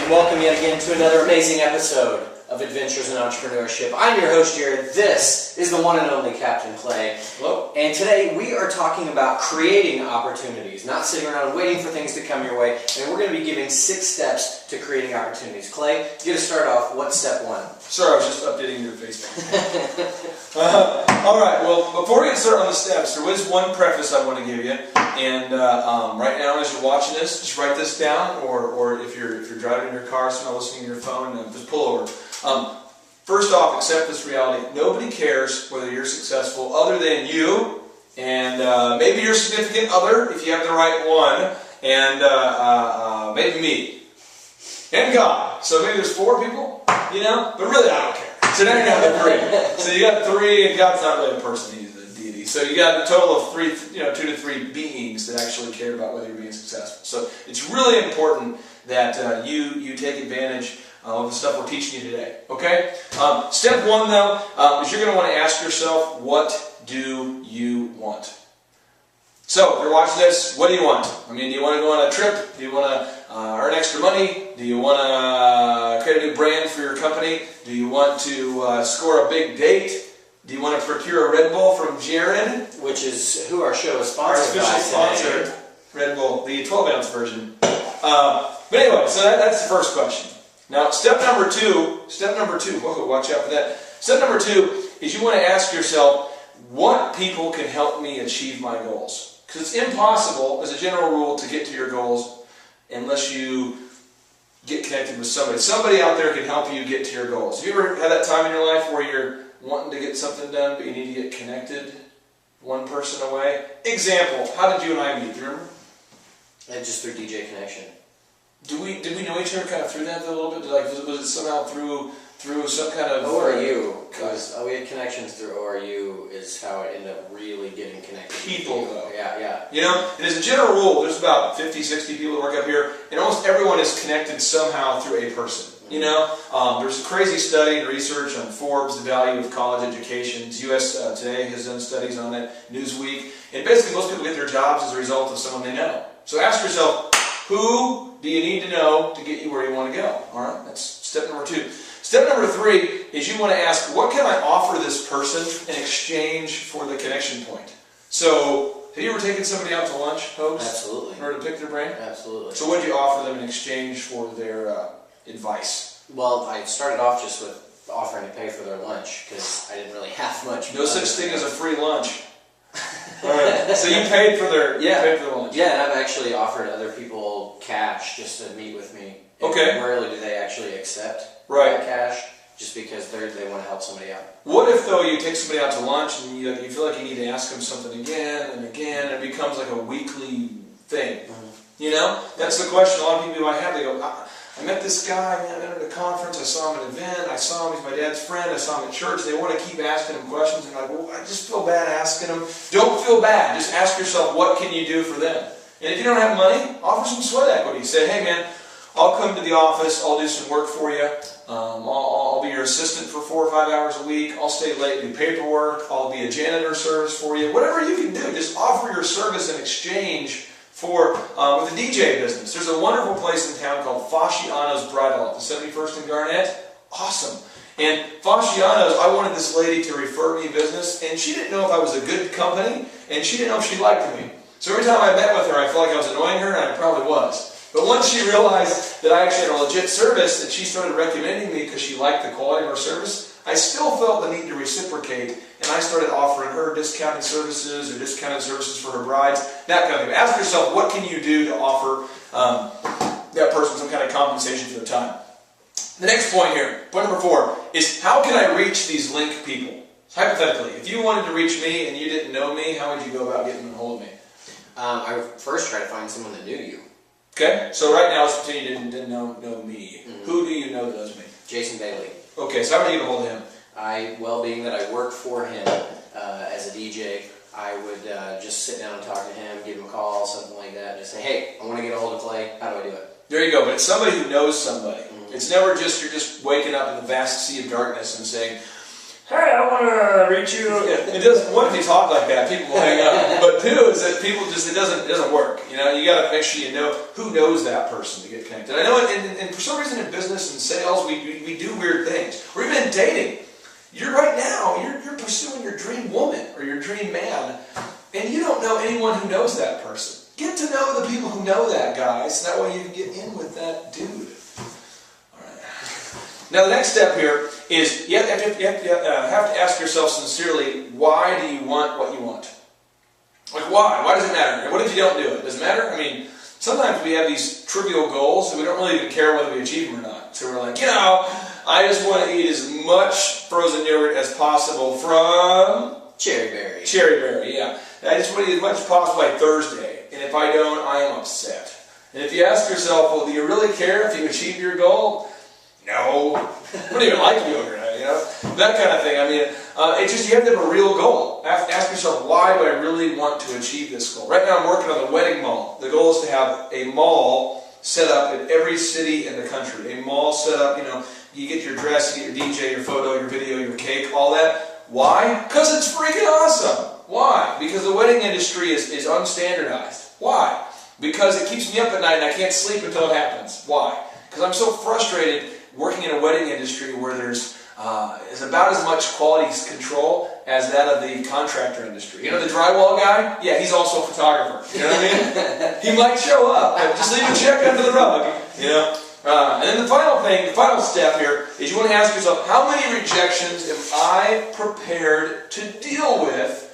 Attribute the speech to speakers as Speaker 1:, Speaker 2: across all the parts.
Speaker 1: and welcome yet again to another amazing episode of Adventures in Entrepreneurship. I'm your host, Jared. This is the one and only Captain Clay.
Speaker 2: Hello.
Speaker 1: And today we are talking about creating opportunities, not sitting around waiting for things to come your way. And we're going to be giving 6 steps to creating opportunities. Clay, you get to start off. What's step 1?
Speaker 2: Sorry, I was just updating your Facebook. All right, well, before we get started on the steps, there was one preface I want to give you. And right now, as you're watching this, just write this down, or if you're driving in your car, so you're not listening to your phone, just pull over. First off, accept this reality. Nobody cares whether you're successful other than you, and maybe your significant other, if you have the right one, and maybe me, and God. So maybe there's 4 people, but really I don't care. So now you're down to 3. So you got 3, and God's not really a person, he's a deity. So you got a total of 3, 2 to 3 beings that actually care about whether you're being successful. So it's really important that you take advantage of the stuff we're teaching you today. Okay? Step 1, though, is you're going to want to ask yourself, what do you want? So, if you're watching this, what do you want? I mean, do you want to go on a trip? Do you want to earn extra money? Do you want to create a new brand for your company? Do you want to score a big date? Do you want to procure a Red Bull from Jared?
Speaker 1: Which is who our show is sponsored by.
Speaker 2: Our official sponsor, Red Bull, the 12-ounce version. But anyway, so that's the first question. Now, step number 2, whoa, watch out for that. Step number 2 is you want to ask yourself, what people can help me achieve my goals? Because it's impossible, as a general rule, to get to your goals unless you get connected with somebody. Somebody out there can help you get to your goals. Have you ever had that time in your life where you're wanting to get something done, but you need to get connected one person away? Example, how did you and I meet? Do you remember?
Speaker 1: Just through DJ Connection.
Speaker 2: Did we know each other kind of through that a little bit? Like, was it somehow through some kind of
Speaker 1: ORU? Because we had connections through ORU is how it ended up really getting connected.
Speaker 2: People, though.
Speaker 1: Yeah.
Speaker 2: And as a general rule, there's about 50, 60 people that work up here, and almost everyone is connected somehow through a person. There's a crazy study and research on Forbes, the value of college educations. U.S. Today has done studies on it, Newsweek, and basically most people get their jobs as a result of someone they know. So ask yourself, who do you need to know to get you where you want to go? All right, that's step number 2. Step number 3 is you want to ask, what can I offer this person in exchange for the connection point? So, have you ever taken somebody out to lunch, Hogue?
Speaker 1: Absolutely.
Speaker 2: In order to pick their brain?
Speaker 1: Absolutely.
Speaker 2: So what did you offer them in exchange for their advice?
Speaker 1: Well, I started off just with offering to pay for their lunch because I didn't really have much.
Speaker 2: No such thing as a free lunch. All right. So you paid for their lunch.
Speaker 1: Yeah, and I've actually offered other people cash just to meet with me.
Speaker 2: Okay.
Speaker 1: Rarely do they actually accept that cash, just because they want to help somebody out.
Speaker 2: What if, though, you take somebody out to lunch and you feel like you need to ask them something again and again, and it becomes like a weekly thing? Mm-hmm. That's the question a lot of people might have. They go, I met this guy, I met him at a conference, I saw him at an event, I saw him, he's my dad's friend, I saw him at church. They want to keep asking him questions, and they're like, well, I just feel bad asking him. Don't feel bad. Just ask yourself, what can you do for them? And if you don't have money, offer some sweat equity. Say, hey man, I'll come to the office, I'll do some work for you, I'll be your assistant for 4 or 5 hours a week, I'll stay late and do paperwork, I'll be a janitor service for you, whatever you can do. Just offer your service in exchange for, with the DJ business. There's a wonderful place in town called Fasciano's Bridal at the 71st and Garnett. Awesome. And Fasciano's, I wanted this lady to refer me business, and she didn't know if I was a good company, and she didn't know if she liked me. So every time I met with her, I felt like I was annoying her, and I probably was. But once she realized that I actually had a legit service, and she started recommending me because she liked the quality of our service, I still felt the need to reciprocate, and I started offering her discounted services or discounted services for her brides, that kind of thing. Ask yourself, what can you do to offer that person some kind of compensation for their time? The next point here, point number 4, is how can I reach these link people? Hypothetically, if you wanted to reach me and you didn't know me, how would you go about getting a hold of me?
Speaker 1: I would first try to find someone that knew you.
Speaker 2: Okay, so right now, let's pretend you didn't know me. Mm-hmm. Who do you know that knows me?
Speaker 1: Jason Bailey.
Speaker 2: Okay, so how would you get a hold of him?
Speaker 1: Being that I work for him as a DJ, I would just sit down and talk to him, give him a call, something like that, and just say, hey, I want to get a hold of Clay. How do I do it?
Speaker 2: There you go, but it's somebody who knows somebody. Mm-hmm. It's never just, you're just waking up in the vast sea of darkness and saying, hey, I want to reach you. It doesn't. One, if you talk like that, people will hang up. But two is that people just it doesn't work. You know, you got to make sure you know who knows that person to get connected. I know, and for some reason in business and sales, we do weird things. Or even in dating. You're pursuing your dream woman or your dream man, and you don't know anyone who knows that person. Get to know the people who know that guy, so that way you can get in with that dude. Now the next step here is you have to ask yourself sincerely, why do you want what you want? Like why? Why does it matter? And what if you don't do it? Does it matter? I mean, sometimes we have these trivial goals and we don't really even care whether we achieve them or not. So we're like, I just want to eat as much frozen yogurt as possible from
Speaker 1: Cherry berry.
Speaker 2: Cherry berry, yeah. I just want to eat as much as possible by Thursday. And if I don't, I am upset. And if you ask yourself, well, do you really care if you achieve your goal? No. I don't even like yogurt, that kind of thing. I mean, it's just you have to have a real goal. Ask yourself, why do I really want to achieve this goal? Right now I'm working on the wedding mall. The goal is to have a mall set up in every city in the country. A mall set up, you get your dress, you get your DJ, your photo, your video, your cake, all that. Why? Because it's freaking awesome. Why? Because the wedding industry is unstandardized. Why? Because it keeps me up at night and I can't sleep until it happens. Why? Because I'm so frustrated working in a wedding industry where there's is about as much quality control as that of the contractor industry. You know the drywall guy? Yeah, he's also a photographer. You know what I mean? He might show up, but just leave a check under the rug. And then the final step here is you want to ask yourself, how many rejections am I prepared to deal with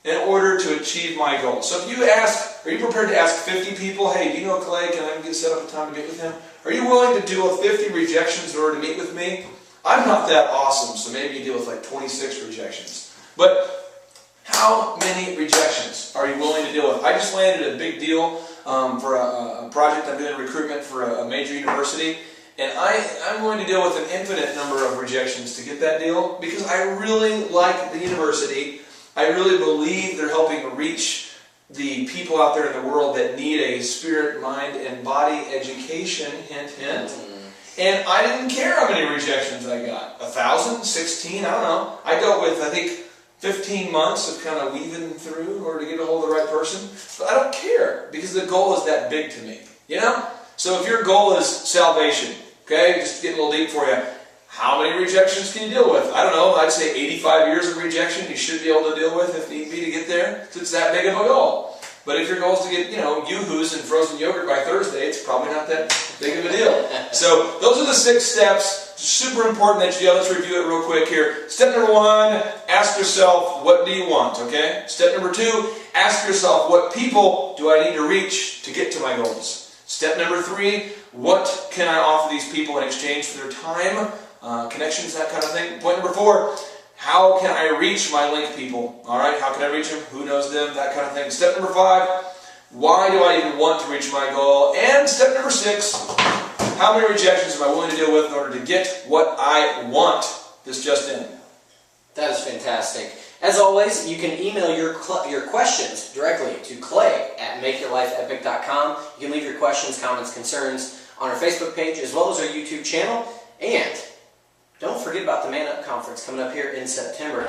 Speaker 2: in order to achieve my goal? So if you ask, are you prepared to ask 50 people, hey, do you know Clay, can I get set up a time to meet with him? Are you willing to deal with 50 rejections in order to meet with me? I'm not that awesome, so maybe you deal with like 26 rejections. But how many rejections are you willing to deal with? I just landed a big deal for a project. I'm doing recruitment for a major university. And I'm going to deal with an infinite number of rejections to get that deal because I really like the university. I really believe they're helping reach the people out there in the world that need a spirit, mind, and body education, hint, hint. And I didn't care how many rejections I got. 1,000? 16? I don't know. I dealt with, I think, 15 months of kind of weaving through in order to get a hold of the right person. But I don't care because the goal is that big to me. So if your goal is salvation, okay, just get a little deep for you. How many rejections can you deal with? I don't know. I'd say 85 years of rejection you should be able to deal with if need be to get there. So it's that big of a goal. But if your goal is to get, yoo-hoos and frozen yogurt by Thursday, it's probably not that big of a deal. So those are the 6 steps. Super important that you do. Let's review it real quick here. Step number 1, ask yourself, what do you want? Okay. Step number 2, ask yourself, what people do I need to reach to get to my goals? Step number 3, what can I offer these people in exchange for their time, connections, that kind of thing. Point number 4, how can I reach my link people? All right, how can I reach them? Who knows them? That kind of thing. Step number 5, why do I even want to reach my goal? And step number 6, how many rejections am I willing to deal with in order to get what I want? This just in.
Speaker 1: That is fantastic. As always, you can email your questions directly to clay@makeyourlifeepic.com. You can leave your questions, comments, concerns on our Facebook page as well as our YouTube channel. And don't forget about the Man Up Conference coming up here in September.